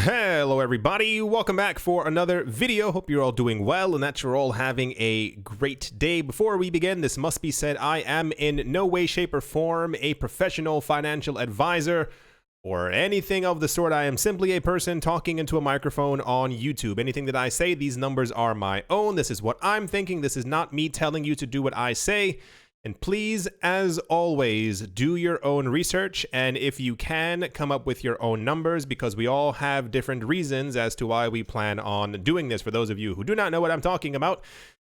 Hello everybody, welcome back for another video. Hope you're all doing well and that you're all having a great day. Before we begin, this must be said, I am in no way, shape, or form a professional financial advisor or anything of the sort. I am simply a person talking into a microphone on YouTube. Anything that I say, these numbers are my own. This is what I'm thinking. This is not me telling you to do what I say. And please, as always, do your own research, and if you can, come up with your own numbers, because we all have different reasons as to why we plan on doing this. For those of you who do not know what I'm talking about,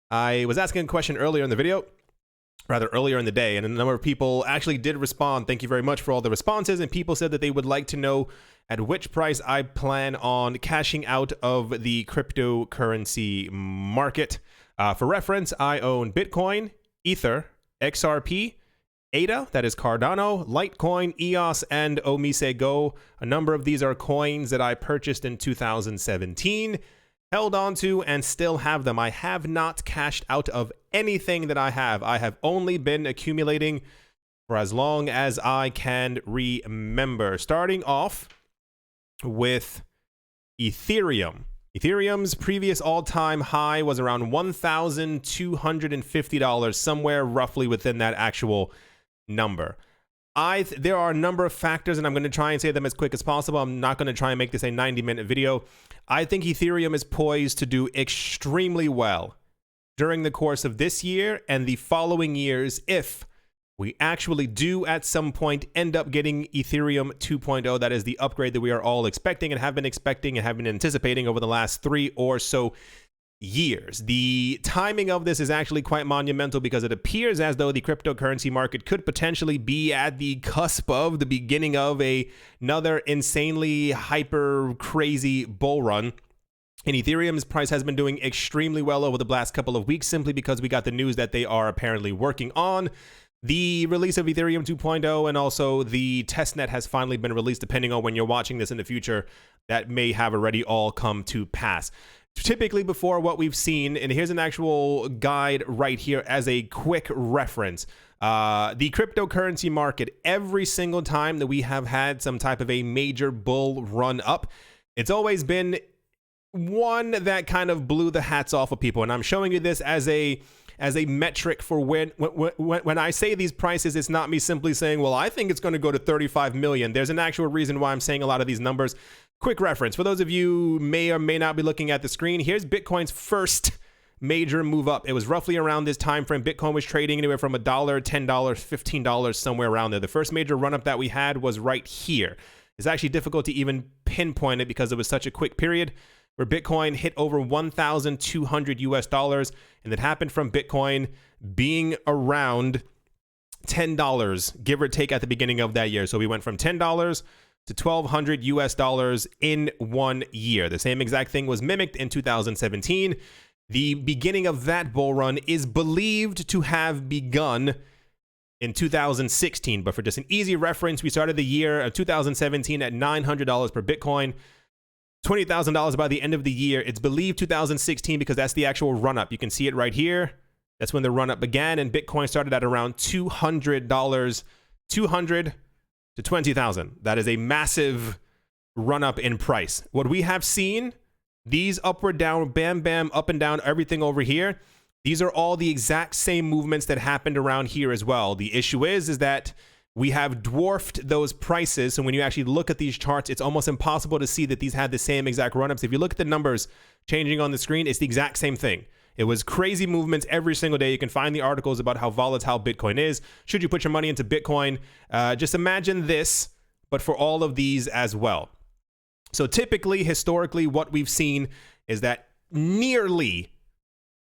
I was asking a question earlier in the video, rather earlier in the day, and a number of people actually did respond. Thank you very much for all the responses, and people said that they would like to know at which price I plan on cashing out of the cryptocurrency market. For reference, I own Bitcoin, Ether, XRP, ADA, that is Cardano, Litecoin, EOS, and OmiseGo. A number of these are coins that I purchased in 2017, held onto, and still have them. I have not cashed out of anything that I have. I have only been accumulating for as long as I can remember. Starting off with Ethereum. Ethereum's previous all-time high was around $1,250, somewhere roughly within that actual number. There are a number of factors, and I'm going to try and say them as quick as possible. I'm not going to try and make this a 90-minute video. I think Ethereum is poised to do extremely well during the course of this year and the following years if we actually do at some point end up getting Ethereum 2.0. That is the upgrade that we are all expecting and have been anticipating over the last 3 or so years. The timing of this is actually quite monumental because it appears as though the cryptocurrency market could potentially be at the cusp of the beginning of another insanely hyper crazy bull run. And Ethereum's price has been doing extremely well over the last couple of weeks simply because we got the news that they are apparently working on the release of Ethereum 2.0, and also the testnet has finally been released. Depending on when you're watching this in the future, that may have already all come to pass. Typically before, what we've seen, and here's an actual guide right here as a quick reference, the cryptocurrency market, every single time that we have had some type of a major bull run up, it's always been one that kind of blew the hats off of people. And I'm showing you this as a metric for when I say these prices. It's not me simply saying, well, I think it's going to go to 35 million. There's an actual reason why I'm saying a lot of these numbers. Quick reference for those of you who may or may not be looking at the screen. Here's Bitcoin's first major move up. It was roughly around this time frame. Bitcoin was trading anywhere from $1, $10, $15, somewhere around there. The first major run up that we had was right here. It's actually difficult to even pinpoint it because it was such a quick period where Bitcoin hit over $1,200 and it happened from Bitcoin being around $10, give or take, at the beginning of that year. So we went from $10 to $1,200 in 1 year. The same exact thing was mimicked in 2017. The beginning of that bull run is believed to have begun in 2016, but for just an easy reference, we started the year of 2017 at $900 per Bitcoin. $20,000 by the end of the year. It's believed 2016 because that's the actual run-up. You can see it right here. That's when the run-up began, and Bitcoin started at around $200 to $20,000. That is a massive run-up in price. What we have seen, these upward, down, bam, bam, up and down, everything over here, these are all the exact same movements that happened around here as well. The issue is that we have dwarfed those prices. So when you actually look at these charts, it's almost impossible to see that these had the same exact run-ups. If you look at the numbers changing on the screen, it's the exact same thing. It was crazy movements every single day. You can find the articles about how volatile Bitcoin is. Should you put your money into Bitcoin? Just imagine this, but for all of these as well. So typically, historically, what we've seen is that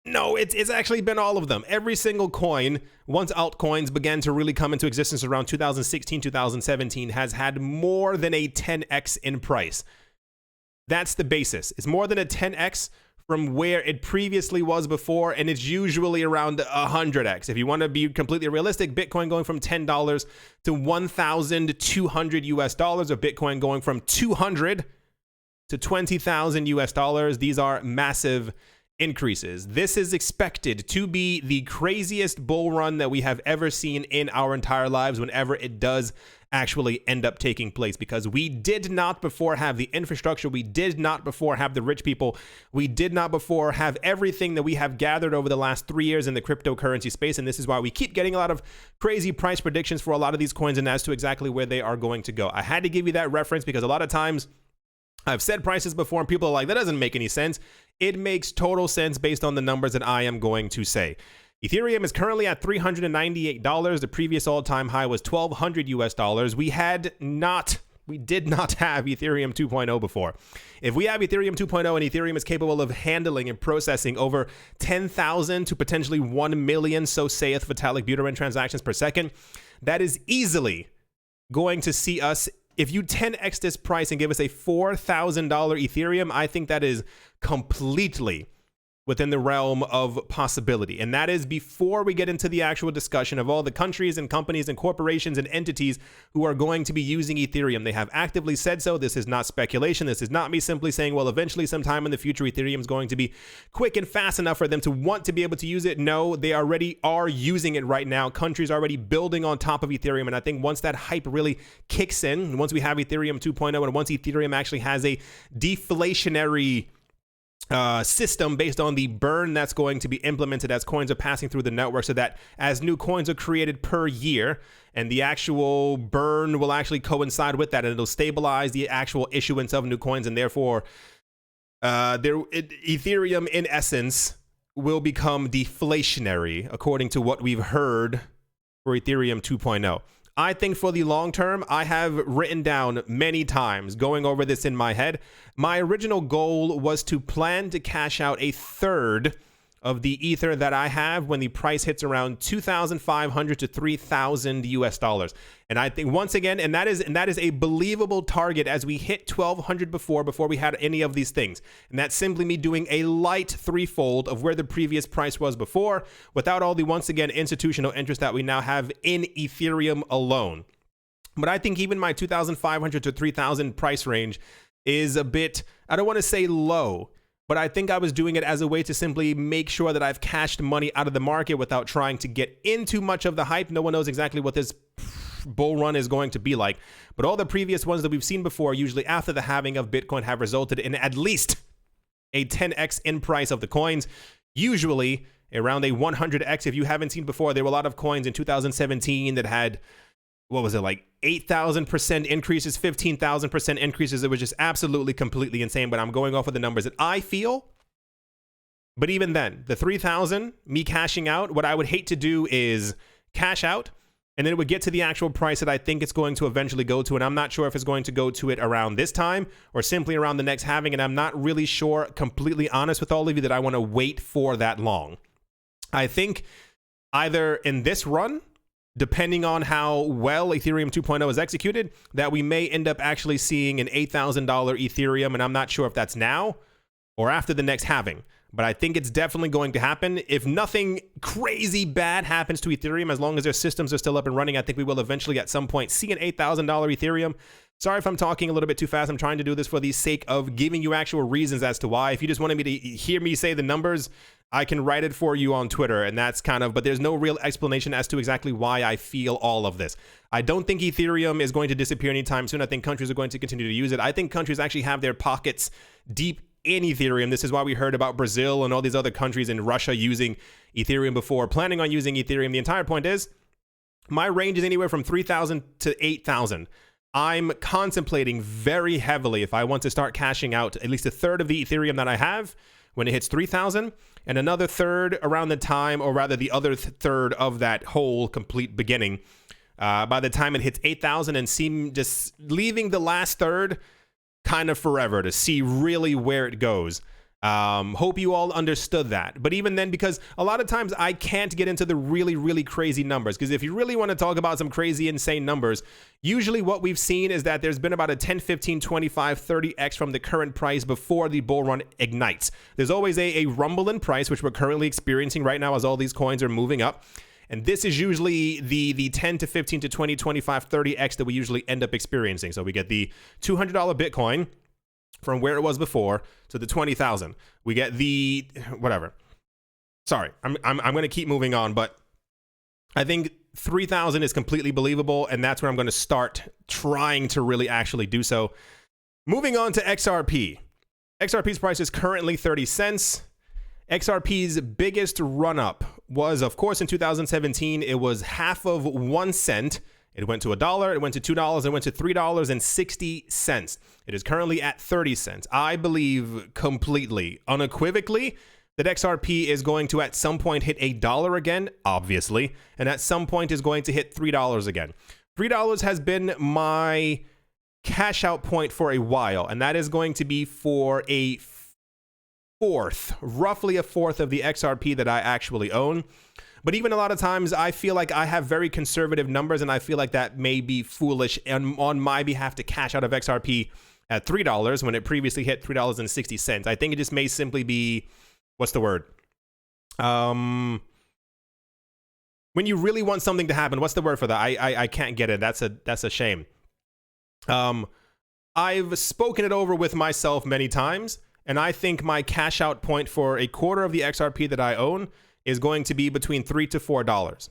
it's actually been all of them. Every single coin, once altcoins began to really come into existence around 2016, 2017, has had more than a 10x in price. That's the basis. It's more than a 10x from where it previously was before, and it's usually around 100x. If you want to be completely realistic, Bitcoin going from $10 to $1,200, or Bitcoin going from $200 to $20,000. These are massive increases. This is expected to be the craziest bull run that we have ever seen in our entire lives whenever it does actually end up taking place, because we did not before have the infrastructure, we did not before have the rich people, we did not before have everything that we have gathered over the last 3 years in the cryptocurrency space. And this is why we keep getting a lot of crazy price predictions for a lot of these coins and as to exactly where they are going to go. I had to give you that reference because a lot of times I've said prices before and people are like, that doesn't make any sense. It makes total sense based on the numbers that I am going to say. Ethereum is currently at $398. The previous all-time high was $1,200 US. We did not have Ethereum 2.0 before. If we have Ethereum 2.0 and Ethereum is capable of handling and processing over 10,000 to potentially 1 million, so saith Vitalik Buterin transactions per second, that is easily going to see us. If you 10x this price and give us a $4,000 Ethereum, I think that is completely within the realm of possibility. And that is before we get into the actual discussion of all the countries and companies and corporations and entities who are going to be using Ethereum. They have actively said so. This is not speculation. This is not me simply saying, well, eventually sometime in the future, Ethereum is going to be quick and fast enough for them to want to be able to use it. No, they already are using it right now. Countries are already building on top of Ethereum. And I think once that hype really kicks in, once we have Ethereum 2.0 and once Ethereum actually has a deflationary system based on the burn that's going to be implemented as coins are passing through the network, so that as new coins are created per year and the actual burn will actually coincide with that, and it'll stabilize the actual issuance of new coins, and therefore Ethereum in essence will become deflationary according to what we've heard for Ethereum 2.0. I think for the long term, I have written down many times going over this in my head. My original goal was to plan to cash out a third of the ether that I have when the price hits around $2,500 to $3,000 US. And I think once again, and that is a believable target as we hit 1,200 before we had any of these things. And that's simply me doing a light threefold of where the previous price was before, without all the, once again, institutional interest that we now have in Ethereum alone. But I think even my 2,500 to 3,000 price range is a bit, I don't want to say low, but I think I was doing it as a way to simply make sure that I've cashed money out of the market without trying to get into much of the hype. No one knows exactly what this bull run is going to be like, but all the previous ones that we've seen before, usually after the halving of Bitcoin, have resulted in at least a 10x in price of the coins, usually around a 100x. If you haven't seen before, there were a lot of coins in 2017 that had, what was it, like 8,000% increases, 15,000% increases. It was just absolutely, completely insane. But I'm going off of the numbers that I feel. But even then, the 3,000, me cashing out, what I would hate to do is cash out, and then it would get to the actual price that I think it's going to eventually go to. And I'm not sure if it's going to go to it around this time or simply around the next halving. And I'm not really sure, completely honest with all of you, that I want to wait for that long. I think either in this run, depending on how well Ethereum 2.0 is executed, that we may end up actually seeing an $8,000 Ethereum, and I'm not sure if that's now or after the next halving. But I think it's definitely going to happen. If nothing crazy bad happens to Ethereum, as long as their systems are still up and running, I think we will eventually at some point see an $8,000 Ethereum. Sorry if I'm talking a little bit too fast. I'm trying to do this for the sake of giving you actual reasons as to why. If you just wanted me to hear me say the numbers, I can write it for you on Twitter, and that's kind of, but there's no real explanation as to exactly why I feel all of this. I don't think Ethereum is going to disappear anytime soon. I think countries are going to continue to use it. I think countries actually have their pockets deep in Ethereum. This is why we heard about Brazil and all these other countries in Russia using Ethereum before, planning on using Ethereum. The entire point is, my range is anywhere from 3,000 to 8,000. I'm contemplating very heavily if I want to start cashing out at least a third of the Ethereum that I have when it hits 3,000, and another third around the time, or rather the other third of that whole complete beginning by the time it hits 8,000, and just leaving the last third kind of forever to see really where it goes. Hope you all understood that. But even then, because a lot of times I can't get into the really, really crazy numbers, because if you really want to talk about some crazy, insane numbers, usually what we've seen is that there's been about a 10, 15, 25, 30x from the current price before the bull run ignites. There's always a rumble in price, which we're currently experiencing right now as all these coins are moving up. And this is usually the 10 to 15 to 20, 25, 30x that we usually end up experiencing. So we get the $200 Bitcoin, from where it was before to the 20,000. We get the whatever. Sorry, I'm going to keep moving on, but I think 3,000 is completely believable, and that's where I'm going to start trying to really actually do so. Moving on to XRP. XRP's price is currently 30 cents. XRP's biggest run-up was, of course, in 2017. It was half of 1 cent. It went to $1, it went to $2, it went to $3.60. It is currently at 30 cents. I believe completely, unequivocally, that XRP is going to at some point hit $1 again, obviously, and at some point is going to hit $3 again. $3 has been my cash out point for a while, and that is going to be for a fourth, roughly a fourth of the XRP that I actually own. But even a lot of times I feel like I have very conservative numbers, and I feel like that may be foolish on my behalf to cash out of XRP at $3 when it previously hit $3.60. I think it just may simply be, what's the word? When you really want something to happen, what's the word for that? I can't get it. That's a shame. I've spoken it over with myself many times, and I think my cash out point for a quarter of the XRP that I own is going to be between $3 to $4.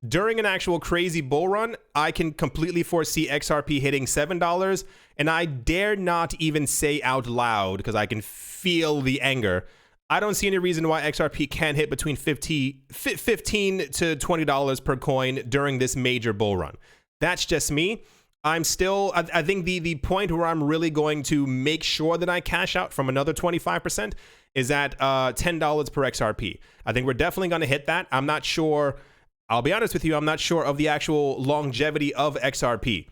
During an actual crazy bull run, I can completely foresee XRP hitting $7, and I dare not even say out loud, because I can feel the anger, I don't see any reason why XRP can't hit between $15 to $20 per coin during this major bull run. That's just me. I'm still, I think the point where I'm really going to make sure that I cash out from another 25% is at $10 per XRP. I think we're definitely going to hit that. I'm not sure, I'll be honest with you, I'm not sure of the actual longevity of XRP.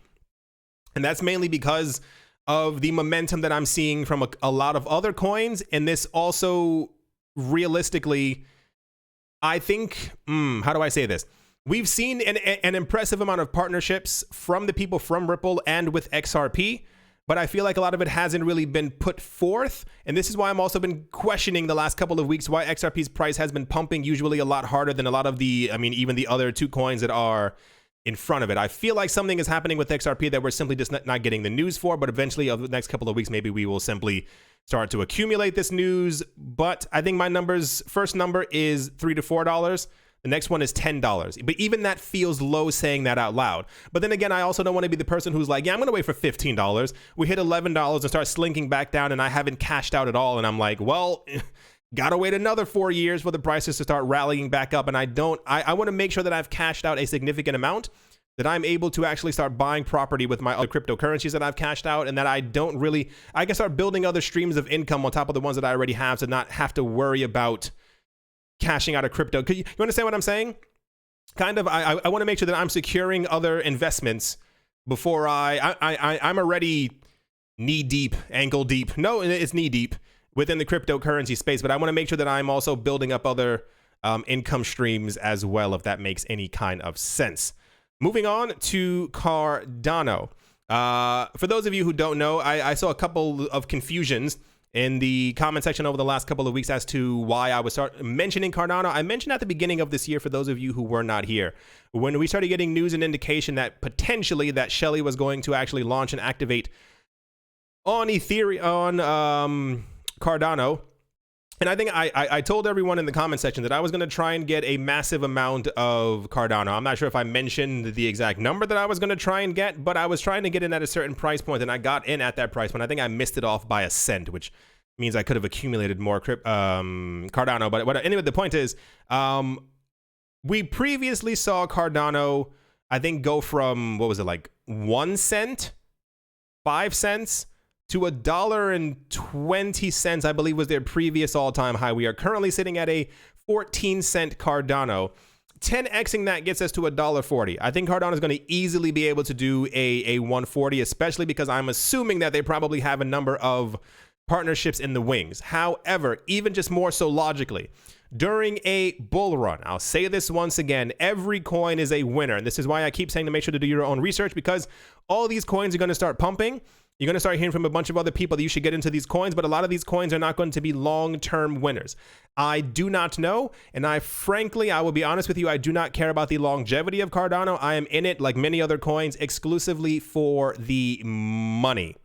And that's mainly because of the momentum that I'm seeing from a lot of other coins. And this also, realistically, I think, how do I say this? We've seen an impressive amount of partnerships from the people from Ripple and with XRP, but I feel like a lot of it hasn't really been put forth. And this is why I'm also been questioning the last couple of weeks why XRP's price has been pumping usually a lot harder than a lot of the, I mean, even the other two coins that are in front of it. I feel like something is happening with XRP that we're simply just not getting the news for, but eventually over the next couple of weeks, maybe we will simply start to accumulate this news. But I think my first number is $3 to $4. The next one is $10. But even that feels low saying that out loud. But then again, I also don't want to be the person who's like, yeah, I'm going to wait for $15. We hit $11 and start slinking back down, and I haven't cashed out at all. And I'm like, well, gotta wait another 4 years for the prices to start rallying back up. And I want to make sure that I've cashed out a significant amount, that I'm able to actually start buying property with my other cryptocurrencies that I've cashed out, and that I can start building other streams of income on top of the ones that I already have, to not have to worry about cashing out of crypto. You understand what I'm saying? Kind of, I want to make sure that I'm securing other investments before I'm already knee deep, ankle deep. No, it's knee deep within the cryptocurrency space, but I want to make sure that I'm also building up other income streams as well, if that makes any kind of sense. Moving on to Cardano. For those of you who don't know, I saw a couple of confusions in the comment section over the last couple of weeks as to why I was mentioning Cardano. I mentioned at the beginning of this year, for those of you who were not here, when we started getting news and indication that potentially that Shelly was going to actually launch and activate on Ethereum, on Cardano. And I think I told everyone in the comment section that I was going to try and get a massive amount of Cardano. I'm not sure if I mentioned the exact number that I was going to try and get, but I was trying to get in at a certain price point, and I got in at that price point. I think I missed it off by a cent, which means I could have accumulated more Cardano. But anyway, the point is, we previously saw Cardano, I think, go from, what was it, like 1 cent, 5 cents, to $1.20, I believe, was their previous all-time high. We are currently sitting at a 14-cent Cardano. 10xing that gets us to $1.40. I think Cardano is going to easily be able to do a 140, especially because I'm assuming that they probably have a number of partnerships in the wings. However, even just more so logically, during a bull run, I'll say this once again, every coin is a winner. And this is why I keep saying to make sure to do your own research, because all these coins are going to start pumping. You're going to start hearing from a bunch of other people that you should get into these coins, but a lot of these coins are not going to be long-term winners. I do not know, and I will be honest with you, I do not care about the longevity of Cardano. I am in it, like many other coins, exclusively for the money.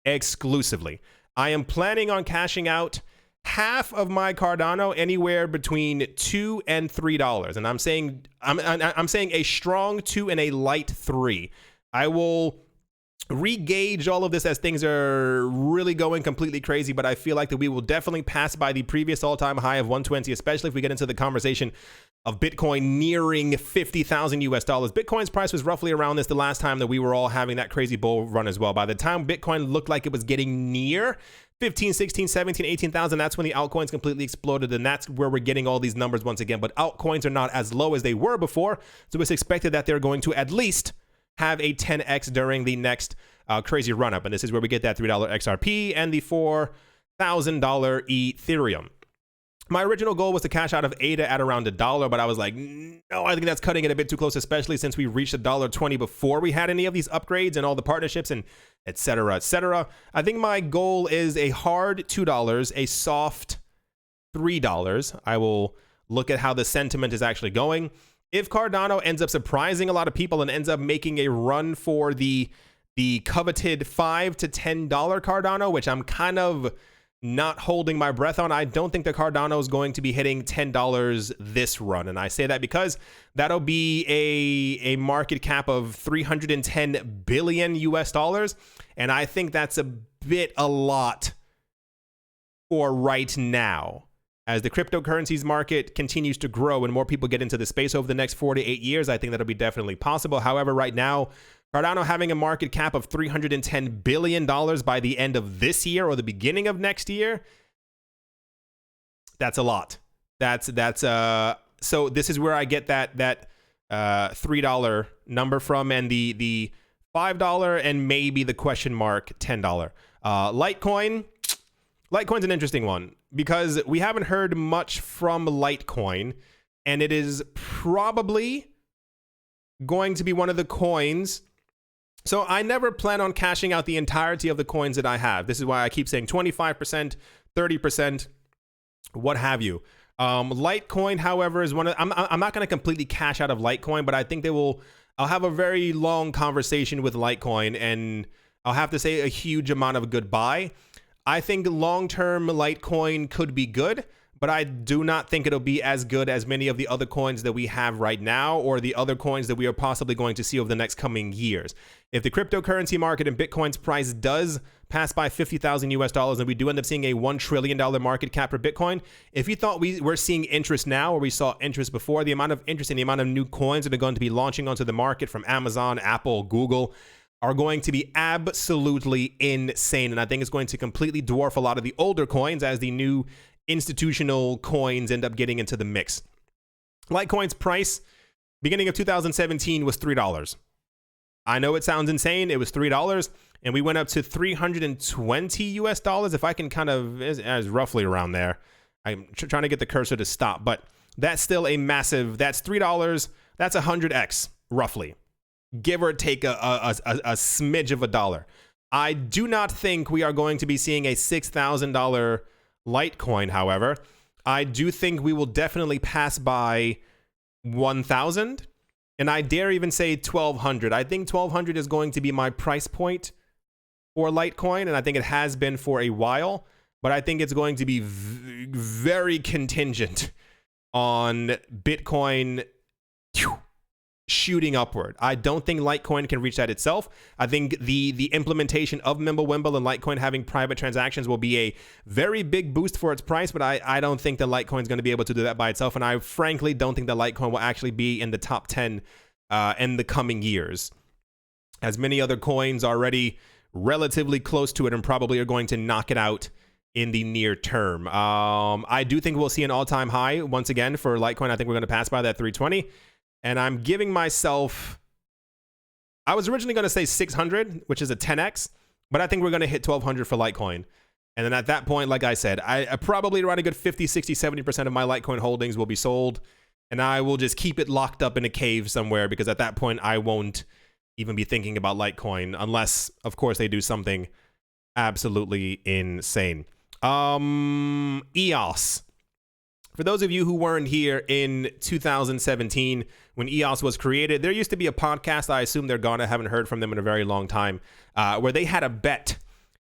exclusively. I am planning on cashing out half of my Cardano anywhere between $2 and $3, and I'm saying a strong 2 and a light 3. I will re-gauge all of this as things are really going completely crazy, but I feel like that we will definitely pass by the previous all-time high of 120, especially if we get into the conversation of Bitcoin nearing 50,000 US dollars. Bitcoin's price was roughly around this the last time that we were all having that crazy bull run as well. By the time Bitcoin looked like it was getting near 15, 16, 17, 18,000, that's when the altcoins completely exploded, and that's where we're getting all these numbers once again. But altcoins are not as low as they were before, so it's expected that they're going to at least have a 10x during the next crazy run-up, and this is where we get that $3 XRP and the $4,000 Ethereum. My original goal was to cash out of ADA at around $1, but I was like, no, I think that's cutting it a bit too close, especially since we reached $1.20 before we had any of these upgrades and all the partnerships and et cetera, et cetera. I think my goal is a hard $2, a soft $3. I will look at how the sentiment is actually going. If Cardano ends up surprising a lot of people and ends up making a run for the coveted $5 to $10 Cardano, which I'm kind of not holding my breath on, I don't think the Cardano is going to be hitting $10 this run. And I say that because that'll be a market cap of 310 billion US dollars. And I think that's a lot for right now. As the cryptocurrencies market continues to grow and more people get into the space over the next 4 to 8 years, I think that'll be definitely possible. However, right now, Cardano having a market cap of $310 billion by the end of this year or the beginning of next year, that's a lot. So this is where I get that $3 number from, and the $5 and maybe the question mark $10. Litecoin's an interesting one because we haven't heard much from Litecoin, and it is probably going to be one of the coins. So I never plan on cashing out the entirety of the coins that I have. This is why I keep saying 25%, 30%, what have you. Litecoin, however, is one of, I'm not going to completely cash out of Litecoin, but I think I'll have a very long conversation with Litecoin, and I'll have to say a huge amount of goodbye. I think long-term Litecoin could be good, but I do not think it'll be as good as many of the other coins that we have right now or the other coins that we are possibly going to see over the next coming years. If the cryptocurrency market and Bitcoin's price does pass by 50,000 US dollars and we do end up seeing a $1 trillion market cap for Bitcoin, if you thought we're seeing interest now or we saw interest before, the amount of interest and the amount of new coins that are going to be launching onto the market from Amazon, Apple, Google are going to be absolutely insane. And I think it's going to completely dwarf a lot of the older coins as the new institutional coins end up getting into the mix. Litecoin's price, beginning of 2017, was $3. I know it sounds insane. It was $3, and we went up to 320 US dollars. If I can kind of, as roughly around there. I'm trying to get the cursor to stop, but that's still a massive, that's $3. That's 100x, roughly. Give or take a smidge of a dollar. I do not think we are going to be seeing a $6,000 Litecoin, however. I do think we will definitely pass by 1,000, and I dare even say 1,200. I think 1,200 is going to be my price point for Litecoin, and I think it has been for a while, but I think it's going to be very contingent on Bitcoin shooting upward. I don't think Litecoin can reach that itself. I think the implementation of Mimblewimble and Litecoin having private transactions will be a very big boost for its price, but I don't think that Litecoin is going to be able to do that by itself, and I frankly don't think that Litecoin will actually be in the top 10 in the coming years, as many other coins are already relatively close to it and probably are going to knock it out in the near term. I do think we'll see an all-time high once again for Litecoin. I think we're going to pass by that 320. And I'm giving myself, I was originally going to say 600, which is a 10x, but I think we're going to hit 1,200 for Litecoin. And then at that point, like I said, I probably around a good 50, 60, 70% of my Litecoin holdings will be sold. And I will just keep it locked up in a cave somewhere, because at that point, I won't even be thinking about Litecoin unless, of course, they do something absolutely insane. EOS. For those of you who weren't here in 2017, when EOS was created, there used to be a podcast. I assume they're gone. I haven't heard from them in a very long time, where they had a bet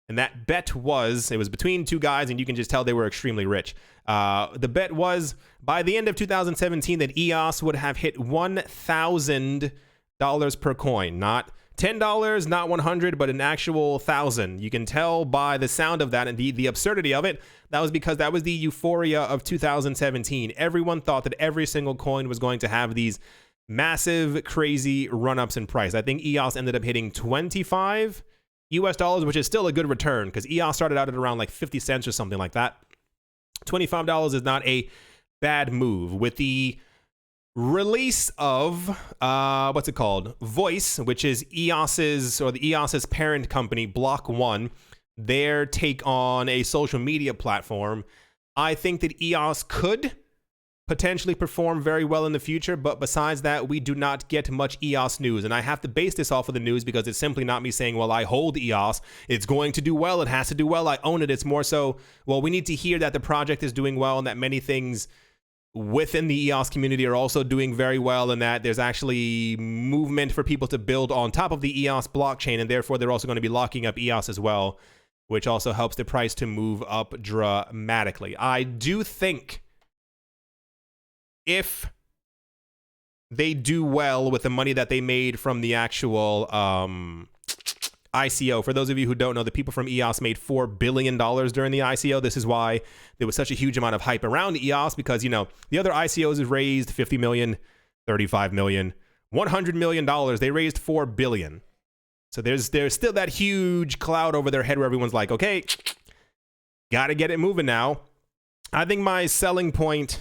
And that bet was, it was between two guys, and you can just tell they were extremely rich. The bet was by the end of 2017 that EOS would have hit $1,000 per coin, not $10, not 100, but an actual 1,000. You can tell by the sound of that and the absurdity of it. That was because that was the euphoria of 2017. Everyone thought that every single coin was going to have these massive, crazy run-ups in price. I think EOS ended up hitting 25 US dollars, which is still a good return because EOS started out at around like 50 cents or something like that. $25 is not a bad move. With the release of, what's it called? Voice, which is EOS's, or the EOS's parent company, Block One, their take on a social media platform, I think that EOS could potentially perform very well in the future, but besides that, we do not get much EOS news, and I have to base this off of the news because it's simply not me saying, well, I hold EOS, it's going to do well, it has to do well, I own it. It's more so, well, we need to hear that the project is doing well and that many things within the EOS community are also doing very well, and that there's actually movement for people to build on top of the EOS blockchain, and therefore they're also going to be locking up EOS as well, which also helps the price to move up dramatically. I do think if they do well with the money that they made from the actual ICO, for those of you who don't know, the people from EOS made $4 billion during the ICO. This is why there was such a huge amount of hype around EOS, because, you know, the other ICOs have raised 50 million, 35 million, $100 million. They raised $4 billion. So there's still that huge cloud over their head where everyone's like, okay, got to get it moving now. I think my selling point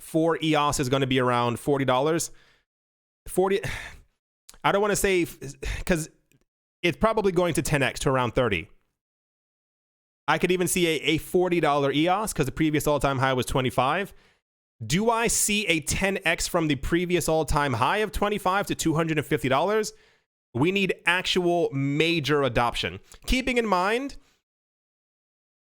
for EOS is going to be around $40. 40. I don't want to say, because it's probably going to 10x to around 30. I could even see a $40 EOS because the previous all-time high was 25. Do I see a 10x from the previous all-time high of 25 to $250? We need actual major adoption. Keeping in mind,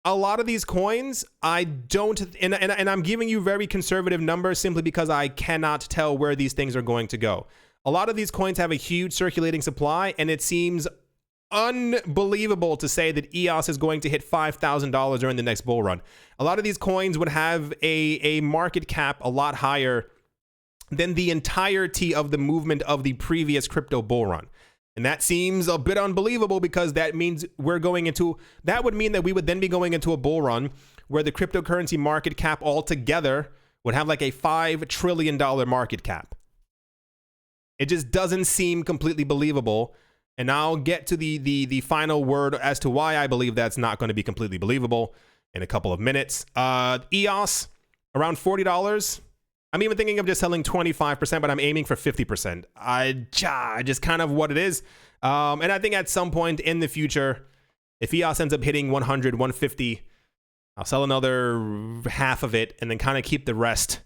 a lot of these coins, I don't, and I'm giving you very conservative numbers simply because I cannot tell where these things are going to go. A lot of these coins have a huge circulating supply, and it seems unbelievable to say that EOS is going to hit $5,000 during the next bull run. A lot of these coins would have a market cap a lot higher than the entirety of the movement of the previous crypto bull run. And that seems a bit unbelievable because that means that would mean that we would then be going into a bull run where the cryptocurrency market cap altogether would have like a $5 trillion market cap. It just doesn't seem completely believable. And I'll get to the final word as to why I believe that's not going to be completely believable in a couple of minutes. EOS, around $40. I'm even thinking of just selling 25%, but I'm aiming for 50%. Just kind of what it is. And I think at some point in the future, if EOS ends up hitting 100, 150, I'll sell another half of it and then kind of keep the rest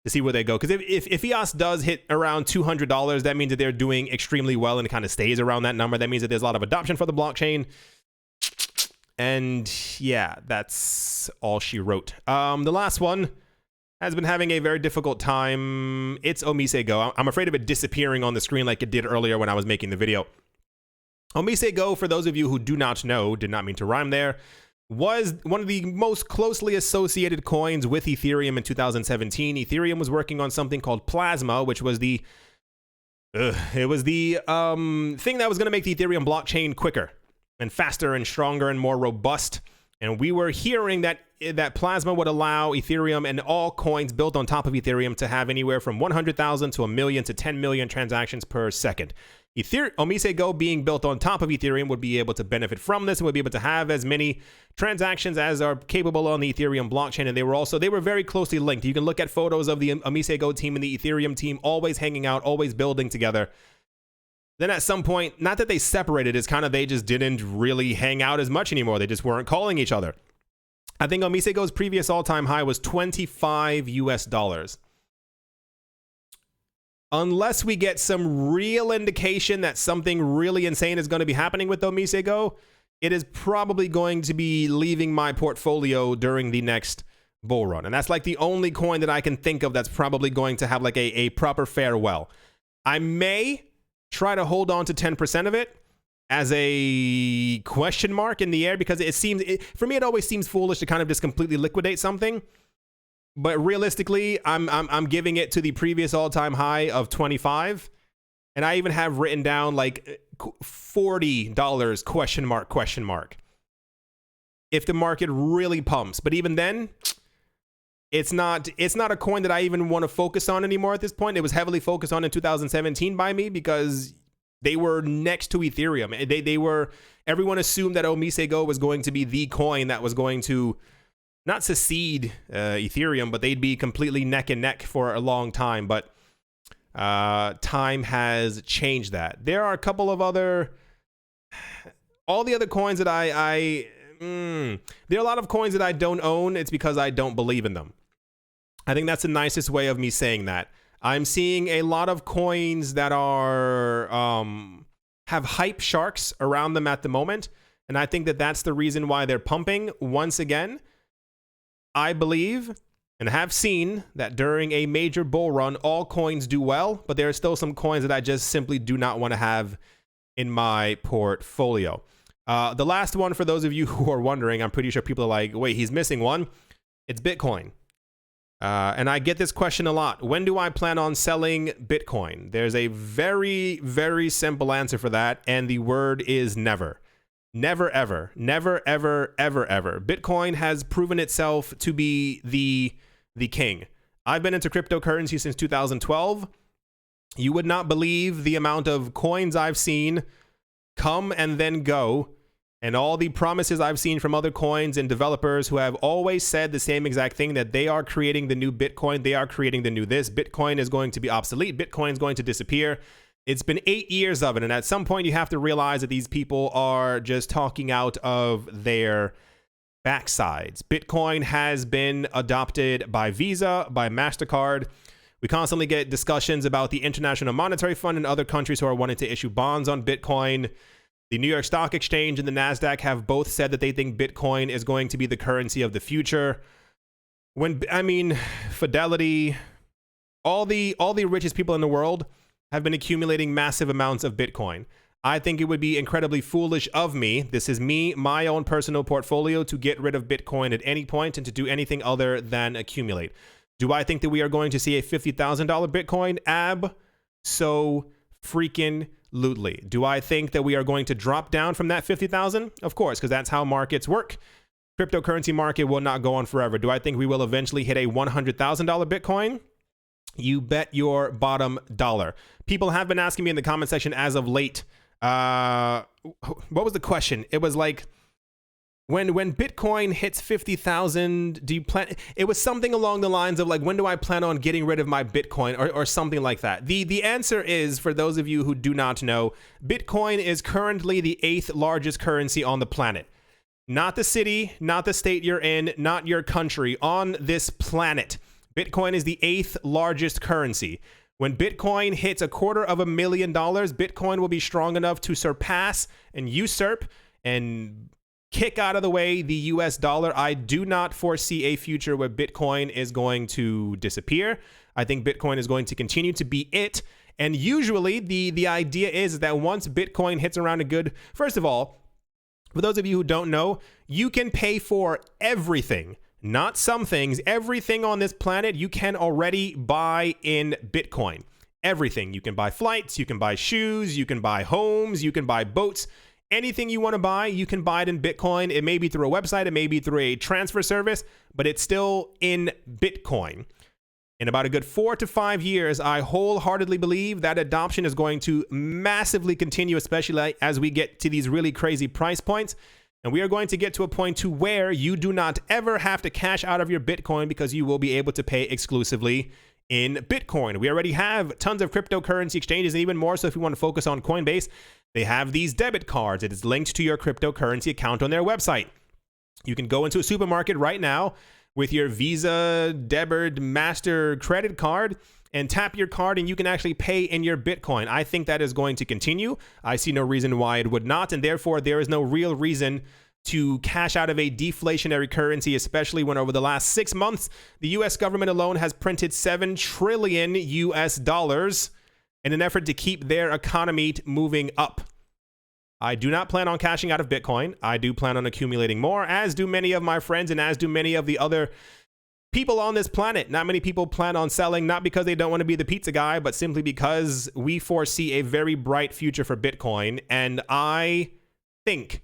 to see where they go. Because if EOS does hit around $200, that means that they're doing extremely well and it kind of stays around that number. That means that there's a lot of adoption for the blockchain. And yeah, that's all she wrote. The last one has been having a very difficult time. It's OmiseGo. I'm afraid of it disappearing on the screen like it did earlier when I was making the video. OmiseGo, for those of you who do not know, did not mean to rhyme there, was one of the most closely associated coins with Ethereum in 2017. Ethereum was working on something called Plasma, which was the thing that was going to make the Ethereum blockchain quicker and faster and stronger and more robust. And we were hearing that Plasma would allow Ethereum and all coins built on top of Ethereum to have anywhere from 100,000 to 1 million to 10 million transactions per second. OmiseGo being built on top of Ethereum would be able to benefit from this and would be able to have as many transactions as are capable on the Ethereum blockchain. And they were very closely linked. You can look at photos of the OmiseGo team and the Ethereum team always hanging out, always building together. Then at some point, not that they separated, it's kind of they just didn't really hang out as much anymore. They just weren't calling each other. I think OmiseGo's previous all-time high was 25 US dollars. Unless we get some real indication that something really insane is going to be happening with OmiseGo, it is probably going to be leaving my portfolio during the next bull run. And that's like the only coin that I can think of that's probably going to have like a proper farewell. I may try to hold on to 10% of it as a question mark in the air, because for me, it always seems foolish to kind of just completely liquidate something. But realistically, I'm giving it to the previous all-time high of 25. And I even have written down like $40 question mark. If the market really pumps. But even then, it's not a coin that I even want to focus on anymore at this point. It was heavily focused on in 2017 by me because they were next to Ethereum. Everyone assumed that OmiseGo was going to be the coin that was going to not succeed Ethereum, but they'd be completely neck and neck for a long time. But time has changed that. There are a couple of all the other coins that there are a lot of coins that I don't own. It's because I don't believe in them. I think that's the nicest way of me saying that. I'm seeing a lot of coins that are have hype sharks around them at the moment, and I think that that's the reason why they're pumping once again. I believe and have seen that during a major bull run, all coins do well, but there are still some coins that I just simply do not want to have in my portfolio. The last one, for those of you who are wondering, I'm pretty sure people are like, wait, he's missing one. It's Bitcoin. And I get this question a lot. When do I plan on selling Bitcoin? There's a very, very simple answer for that, and the word is never. Never, ever. Never, ever, ever, ever. Bitcoin has proven itself to be the king. I've been into cryptocurrency since 2012. You would not believe the amount of coins I've seen come and then go, and all the promises I've seen from other coins and developers who have always said the same exact thing, that they are creating the new Bitcoin, they are creating the new this. Bitcoin is going to be obsolete. Bitcoin is going to disappear. It's been 8 years of it, and at some point you have to realize that these people are just talking out of their backsides. Bitcoin has been adopted by Visa, by MasterCard. We constantly get discussions about the International Monetary Fund and other countries who are wanting to issue bonds on Bitcoin. The New York Stock Exchange and the NASDAQ have both said that they think Bitcoin is going to be the currency of the future. Fidelity, all the richest people in the world have been accumulating massive amounts of Bitcoin. I think it would be incredibly foolish of me, this is me, my own personal portfolio, to get rid of Bitcoin at any point and to do anything other than accumulate. Do I think that we are going to see a $50,000 Bitcoin? Absolutely. Do I think that we are going to drop down from that 50,000? Of course, because that's how markets work. Cryptocurrency market will not go on forever. Do I think we will eventually hit a $100,000 Bitcoin? You bet your bottom dollar. People have been asking me in the comment section as of late, what was the question? It was like, when Bitcoin hits 50,000, do you plan? It was something along the lines of like, when do I plan on getting rid of my Bitcoin, or something like that. The answer is, for those of you who do not know, Bitcoin is currently the 8th largest currency on the planet. Not the city, not the state you're in, not your country, on this planet. Bitcoin is the 8th largest currency. When Bitcoin hits $250,000, Bitcoin will be strong enough to surpass and usurp and kick out of the way the US dollar. I do not foresee a future where Bitcoin is going to disappear. I think Bitcoin is going to continue to be it. And usually the idea is that once Bitcoin hits around a good, first of all, for those of you who don't know, you can pay for everything. Not some things, everything on this planet you can already buy in Bitcoin. Everything. You can buy flights, you can buy shoes, you can buy homes, you can buy boats. Anything you want to buy, you can buy it in Bitcoin. It may be through a website, it may be through a transfer service, but it's still in Bitcoin. In about a good 4 to 5 years, I wholeheartedly believe that adoption is going to massively continue, especially as we get to these really crazy price points. And we are going to get to a point to where you do not ever have to cash out of your Bitcoin, because you will be able to pay exclusively in Bitcoin. We already have tons of cryptocurrency exchanges, and even more so if you want to focus on Coinbase. They have these debit cards. It is linked to your cryptocurrency account on their website. You can go into a supermarket right now with your Visa, debit, Master credit card and tap your card, and you can actually pay in your Bitcoin. I think that is going to continue. I see no reason why it would not, and therefore there is no real reason to cash out of a deflationary currency, especially when over the last 6 months, the US government alone has printed $7 trillion US in an effort to keep their economy moving up. I do not plan on cashing out of Bitcoin. I do plan on accumulating more, as do many of my friends and as do many of the other people on this planet. Not many people plan on selling, not because they don't want to be the pizza guy, but simply because we foresee a very bright future for Bitcoin. And I think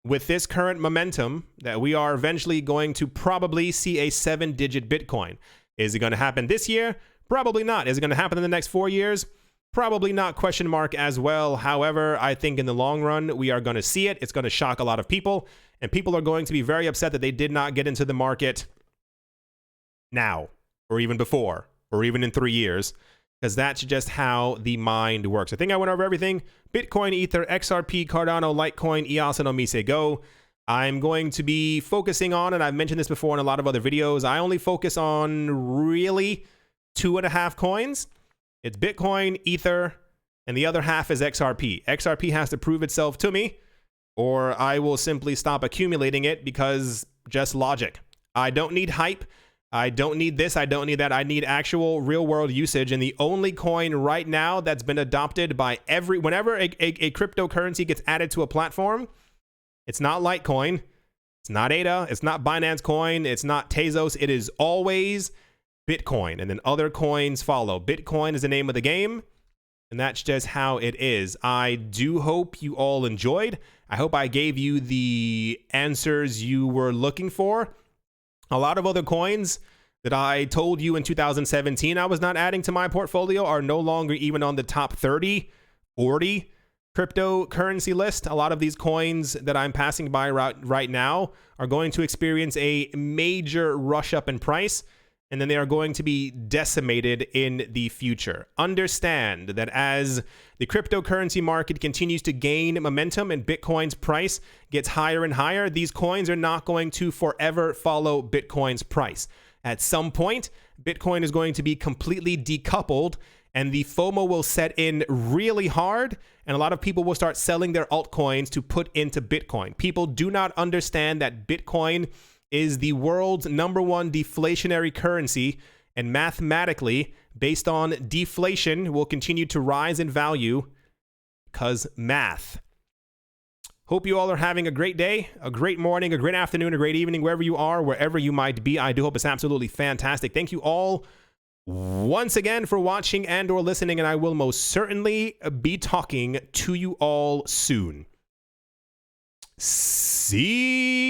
with this current momentum that we are eventually going to probably see a 7-digit Bitcoin. Is it going to happen this year? Probably not. Is it going to happen in the next 4 years? Probably not, question mark as well. However, I think in the long run, we are going to see it. It's going to shock a lot of people, and people are going to be very upset that they did not get into the market now, or even before, or even in 3 years, because that's just how the mind works. I think I went over everything. Bitcoin, Ether, XRP, Cardano, Litecoin, EOS, and OmiseGo. I'm going to be focusing on, and I've mentioned this before in a lot of other videos, I only focus on really 2.5 coins. It's Bitcoin, Ether, and the other half is XRP. XRP has to prove itself to me, or I will simply stop accumulating it because just logic. I don't need hype. I don't need this. I don't need that. I need actual real world usage. And the only coin right now that's been adopted by whenever a cryptocurrency gets added to a platform, it's not Litecoin. It's not ADA. It's not Binance Coin. It's not Tezos. It is always Bitcoin, and then other coins follow. Bitcoin is the name of the game, and that's just how it is. I do hope you all enjoyed. I hope I gave you the answers you were looking for. A lot of other coins that I told you in 2017 I was not adding to my portfolio are no longer even on the top 30, 40 cryptocurrency list. A lot of these coins that I'm passing by right now are going to experience a major rush up in price, and then they are going to be decimated in the future. Understand that as the cryptocurrency market continues to gain momentum and Bitcoin's price gets higher and higher, these coins are not going to forever follow Bitcoin's price. At some point, Bitcoin is going to be completely decoupled, and the FOMO will set in really hard, and a lot of people will start selling their altcoins to put into Bitcoin. People do not understand that Bitcoin is the world's #1 deflationary currency, and mathematically, based on deflation, will continue to rise in value because math. Hope you all are having a great day, a great morning, a great afternoon, a great evening, wherever you are, wherever you might be. I do hope it's absolutely fantastic. Thank you all once again for watching and or listening, and I will most certainly be talking to you all soon. See